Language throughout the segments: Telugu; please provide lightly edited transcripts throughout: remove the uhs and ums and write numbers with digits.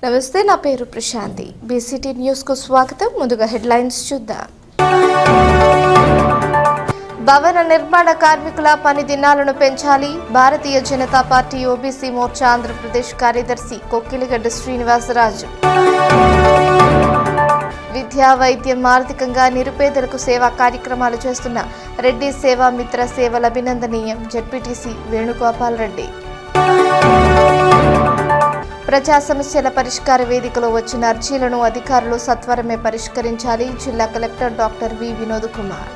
నమస్తే, నా పేరు ప్రశాంతి. బీసీటీ న్యూస్ కు స్వాగతం. ముందుగా హెడ్లైన్స్ చూద్దాం. భవన నిర్మాణ కార్మికుల పని దినాలను పెంచాలి. భారతీయ జనతా పార్టీ ఓబీసీ మోర్చా ఆంధ్రప్రదేశ్ కార్యదర్శి కొక్కిలిగడ్డ శ్రీనివాసరాజు. విద్యా, వైద్యం, ఆర్థికంగా నిరుపేదలకు సేవా కార్యక్రమాలు చేస్తున్న రెడ్డి సేవా మిత్ర సేవల అభినందనీయం. జెడ్పీటీసీ వేణుగోపాల్ రెడ్డి. ప్రజా సమస్యల పరిష్కార వేదికలో వచ్చిన అర్జీలను అధికారులు సత్వరమే పరిష్కరించాలి. జిల్లా collector doctor V Vinod Kumar.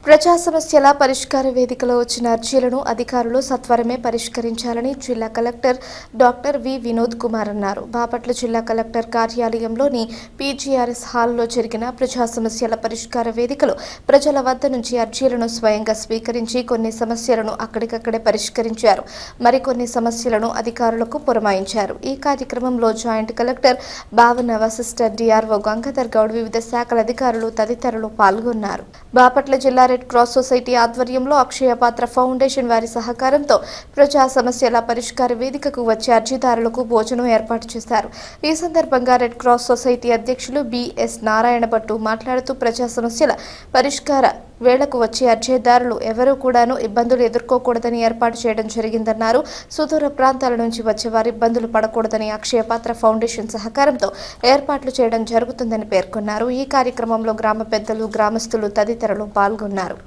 ప్రజా సమస్యల పరిష్కార వేదికలో వచ్చిన అర్జీలను అధికారులు సత్వరమే పరిష్కరించాలని జిల్లా collector doctor V Vinod Kumar అన్నారు. బాపట్ల జిల్లా కలెక్టర్ కార్యాలయంలోని పీజీఆర్ఎస్ హాల్లో జరిగిన ప్రజా సమస్యల పరిష్కార వేదికలో ప్రజల వద్ద నుంచి అర్జీలను స్వయంగా స్వీకరించి కొన్ని సమస్యలను అక్కడికక్కడే పరిష్కరించారు. మరికొన్ని సమస్యలను అధికారులకు పురమాయించారు. ఈ కార్యక్రమంలో జాయింట్ కలెక్టర్ భావన వశిష్ఠర్, డిఆర్ఓ గంగాధర్ గౌడ్, వివిధ శాఖల అధికారులు తదితరులు పాల్గొన్నారు. బాపట్ల జిల్లా రెడ్ క్రాస్ సొసైటీ ఆధ్వర్యంలో అక్షయ పాత్ర ఫౌండేషన్ వారి సహకారంతో ప్రజా సమస్యల పరిష్కార వేదికకు వచ్చే అర్జీదారులకు భోజనం ఏర్పాటు చేశారు. ఈ సందర్భంగా రెడ్ క్రాస్ సొసైటీ అధ్యక్షులు బిఎస్ నారాయణ భట్టు మాట్లాడుతూ ప్రజా సమస్యల పరిష్కార వేళకు వచ్చే అర్జీదారులు ఎవరూ కూడాను ఇబ్బందులు ఎదుర్కోకూడదని ఏర్పాటు చేయడం జరిగిందన్నారు. సుదూర ప్రాంతాల నుంచి వచ్చే వారు ఇబ్బందులు పడకూడదని అక్షయ పాత్ర ఫౌండేషన్ సహకారంతో ఏర్పాట్లు చేయడం జరుగుతుందని పేర్కొన్నారు. ఈ కార్యక్రమంలో గ్రామ పెద్దలు, గ్రామస్తులు తదితరులు పాల్గొన్నారు.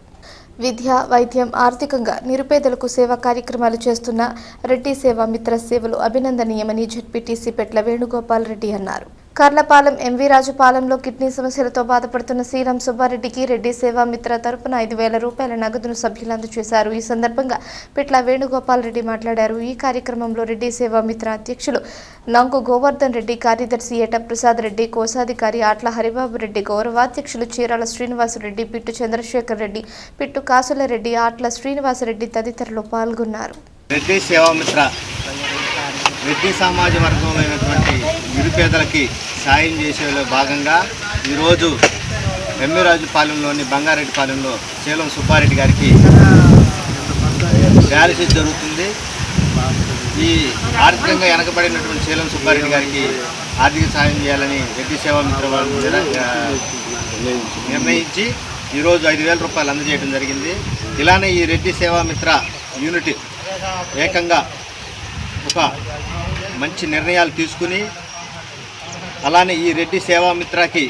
విద్య, వైద్యం, ఆర్థికంగా నిరుపేదలకు సేవా కార్యక్రమాలు చేస్తున్న రెడ్డి సేవా మిత్ర సేవలు అభినందనీయమని జెడ్పీటీసీ పెట్ల వేణుగోపాల్ రెడ్డి అన్నారు. కర్లపాలెం ఎంవి రాజుపాలెంలో కిడ్నీ సమస్యలతో బాధపడుతున్న శ్రీరామ్ సుబ్బారెడ్డికి రెడ్డి సేవా మిత్ర తరపున 5,000 రూపాయల నగదును సభ్యులు అందజేశారు. ఈ సందర్భంగా పిట్ల వేణుగోపాల్ రెడ్డి మాట్లాడారు. ఈ కార్యక్రమంలో రెడ్డి సేవా మిత్ర అధ్యక్షులు నంకు గోవర్ధన్ రెడ్డి, కార్యదర్శి ఏట ప్రసాద్ రెడ్డి, కోశాధికారి ఆట్ల హరిబాబు రెడ్డి, గౌరవాధ్యక్షులు చీరాల శ్రీనివాసరెడ్డి, పిట్టు చంద్రశేఖర్ రెడ్డి, పిట్టు కాసులరెడ్డి, ఆట్ల శ్రీనివాసరెడ్డి తదితరులు పాల్గొన్నారు. రెడ్డి సేవా మిత్ర రెడ్డి సమాజ వర్గమైనటువంటి నిరుపేదలకి సాయం చేసేలో భాగంగా ఈరోజు ఎమ్మిరాజుపాలెంలోని బంగారెడ్డిపాలెంలో శీలం సుబ్బారెడ్డి గారికి డయాలసిస్ జరుగుతుంది. ఈ ఆర్థికంగా వెనకబడినటువంటి శీలం సుబ్బారెడ్డి గారికి ఆర్థిక సాయం చేయాలని రెడ్డి సేవా మిత్ర వాళ్ళు నిర్ణయించి ఈరోజు 5,000 రూపాయలు అందజేయడం జరిగింది. ఇలానే ఈ రెడ్డి సేవా మిత్ర యూనిట్ ఏకంగా ఒక మంచి నిర్ణయాలు తీసుకుని అలానే ఈ రెడ్డి సేవా మిత్రకి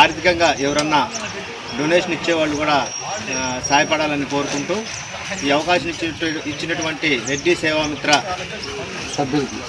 ఆర్థికంగా ఎవరన్నా డొనేషన్ ఇచ్చేవాళ్ళు కూడా సహాయపడాలని కోరుకుంటూ ఈ అవకాశం ఇచ్చినటువంటి రెడ్డి సేవా మిత్ర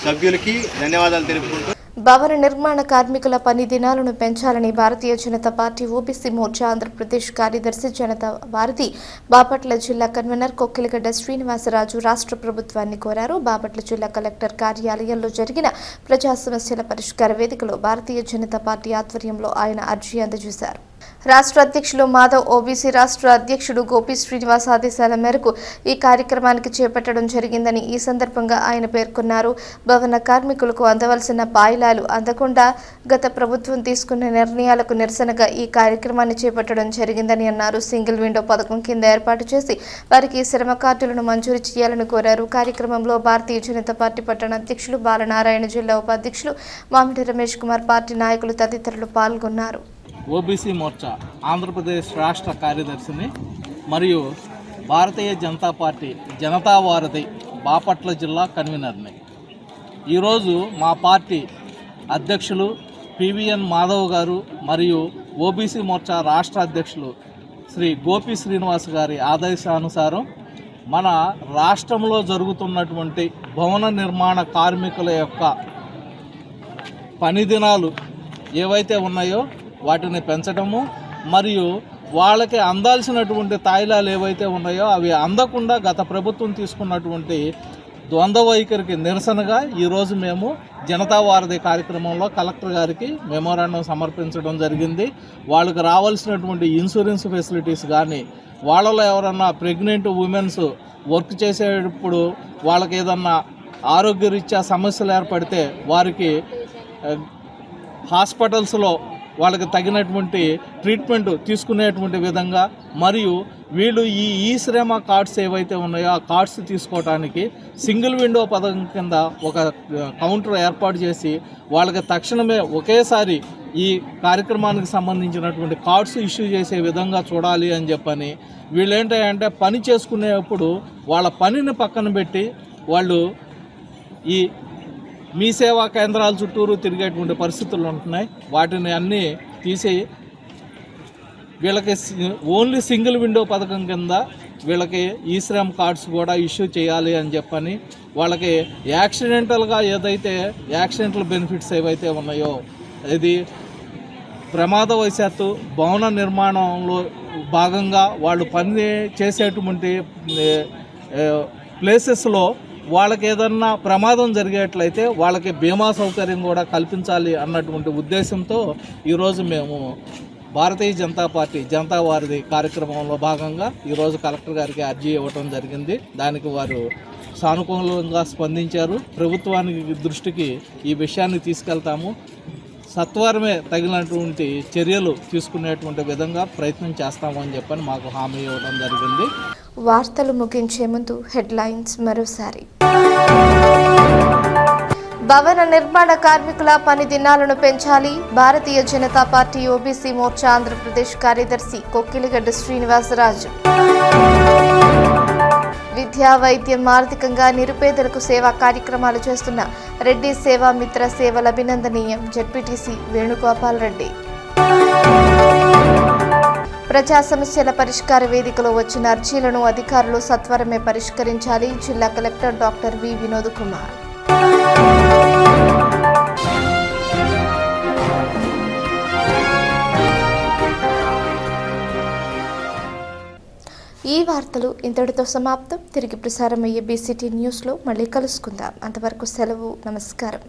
సభ్యులకి ధన్యవాదాలు తెలుపుకుంటూ భవన నిర్మాణ కార్మికుల పని దినాలను పెంచాలని భారతీయ జనతా పార్టీ ఓబీసీ మోర్చా ఆంధ్రప్రదేశ్ కార్యదర్శి జనతా భారతి బాపట్ల జిల్లా కన్వీనర్ కొక్కిలిగడ్డ శ్రీనివాసరాజు రాష్ట్ర ప్రభుత్వాన్ని కోరారు. బాపట్ల జిల్లా కలెక్టర్ కార్యాలయంలో జరిగిన ప్రజా సమస్యల పరిష్కార వేదికలో భారతీయ జనతా పార్టీ ఆధ్వర్యంలో ఆయన అర్జీ అందజేశారు. రాష్ట్ర అధ్యక్షులు మాధవ్, ఓబీసీ రాష్ట్ర అధ్యక్షుడు గోపి శ్రీనివాస్ ఆదేశాల మేరకు ఈ కార్యక్రమానికి చేపట్టడం జరిగిందని ఈ సందర్భంగా ఆయన పేర్కొన్నారు. భవన కార్మికులకు అందవలసిన పాయిలాలు అందకుండా గత ప్రభుత్వం తీసుకున్న నిర్ణయాలకు నిరసనగా ఈ కార్యక్రమాన్ని చేపట్టడం జరిగిందని అన్నారు. సింగిల్ విండో పథకం కింద ఏర్పాటు చేసి వారికి శ్రమ కార్డులను మంజూరు చేయాలని కోరారు. కార్యక్రమంలో భారతీయ జనతా పార్టీ పట్టణ అధ్యక్షులు బాలనారాయణ, జిల్లా ఉపాధ్యక్షులు మామిడి రమేష్ కుమార్, పార్టీ నాయకులు తదితరులు పాల్గొన్నారు. ఓబీసీ మోర్చా ఆంధ్రప్రదేశ్ రాష్ట్ర కార్యదర్శిని మరియు భారతీయ జనతా పార్టీ జనతా వారధి బాపట్ల జిల్లా కన్వీనర్ని. ఈరోజు మా పార్టీ అధ్యక్షులు పివిఎన్ మాధవ్ గారు మరియు ఓబీసీ మోర్చా రాష్ట్ర అధ్యక్షులు శ్రీ గోపి శ్రీనివాస్ గారి ఆదేశానుసారం మన రాష్ట్రంలో జరుగుతున్నటువంటి భవన నిర్మాణ కార్మికుల యొక్క పని దినాలు ఏవైతే ఉన్నాయో వాటిని పెంచడము మరియు వాళ్ళకి అందాల్సినటువంటి తాయిలాలు ఏవైతే ఉన్నాయో అవి అందకుండా గత ప్రభుత్వం తీసుకున్నటువంటి ద్వంద్వ వైఖరికి నిరసనగా ఈరోజు మేము జనతా వారధి కార్యక్రమంలో కలెక్టర్ గారికి మెమోరాండం సమర్పించడం జరిగింది. వాళ్ళకి రావాల్సినటువంటి ఇన్సూరెన్స్ ఫెసిలిటీస్ కానీ, వాళ్ళలో ఎవరన్నా ప్రెగ్నెంట్ ఉమెన్స్ వర్క్ చేసేటప్పుడు వాళ్ళకి ఏదన్నా ఆరోగ్యరీత్యా సమస్యలు ఏర్పడితే వారికి హాస్పిటల్స్లో వాళ్ళకి తగినటువంటి ట్రీట్మెంట్ తీసుకునేటువంటి విధంగా, మరియు వీళ్ళు ఈ శ్రమ కార్డ్స్ ఏవైతే ఉన్నాయో ఆ కార్డ్స్ తీసుకోవడానికి సింగిల్ విండో పథకం కింద ఒక కౌంటర్ ఏర్పాటు చేసి వాళ్ళకి తక్షణమే ఒకేసారి ఈ కార్యక్రమానికి సంబంధించినటువంటి కార్డ్స్ ఇష్యూ చేసే విధంగా చూడాలి అని చెప్పని, వీళ్ళు ఏంటంటే పని చేసుకునేప్పుడు వాళ్ళ పనిని పక్కన పెట్టి వాళ్ళు ఈ మీ సేవా కేంద్రాల చుట్టూరు తిరిగేటువంటి పరిస్థితులు ఉంటున్నాయి. వాటిని అన్నీ తీసి వీళ్ళకి ఓన్లీ సింగిల్ విండో పథకం కింద వీళ్ళకి ఈ శ్రమ్ కార్డ్స్ కూడా ఇష్యూ చేయాలి అని చెప్పని, వాళ్ళకి యాక్సిడెంటల్గా ఏదైతే యాక్సిడెంటల్ బెనిఫిట్స్ ఏవైతే ఉన్నాయో, ఇది ప్రమాదవశాత్తు భవన నిర్మాణంలో భాగంగా వాళ్ళు పని చేసేటువంటి ప్లేసెస్లో వాళ్ళకి ఏదన్నా ప్రమాదం జరిగేట్లయితే వాళ్ళకి బీమా సౌకర్యం కూడా కల్పించాలి అన్నటువంటి ఉద్దేశంతో ఈరోజు మేము భారతీయ జనతా పార్టీ జనతా వారధి కార్యక్రమంలో భాగంగా ఈరోజు కలెక్టర్ గారికి అర్జీ ఇవ్వడం జరిగింది. దానికి వారు సానుకూలంగా స్పందించారు. ప్రభుత్వానికి దృష్టికి ఈ విషయాన్ని తీసుకెళ్తాము, సత్వరమే తగినటువంటి చర్యలు తీసుకునేటువంటి విధంగా ప్రయత్నం చేస్తాము అని చెప్పని మాకు హామీ ఇవ్వడం జరిగింది. వార్తలు ముగించే ముందు హెడ్లైన్స్ మరోసారి. భవన నిర్మాణ కార్మికుల పని దినాలను పెంచాలి. భారతీయ జనతా పార్టీ ఓబీసీ మోర్చా ఆంధ్రప్రదేశ్ కార్యదర్శి కొక్కిలిగడ్డ శ్రీనివాసరాజు. విద్యా, వైద్యం, ఆర్థికంగా నిరుపేదలకు సేవా కార్యక్రమాలు చేస్తున్న రెడ్డి సేవా మిత్ర సేవల అభినందనీయం. జెడ్పీటీసీ వేణుగోపాల్ రెడ్డి. ప్రజా సమస్యల పరిష్కార వేదికలో వచ్చిన అర్జీలను అధికారులు సత్వరమే పరిష్కరించాలి. జిల్లా collector doctor V Vinod Kumar. ఈ వార్తలు ఇంతటితో సమాప్తం. తిరిగి ప్రసారమయ్యే బీసీటీ న్యూస్లో మళ్ళీ కలుసుకుందాం. అంతవరకు సెలవు. నమస్కారం.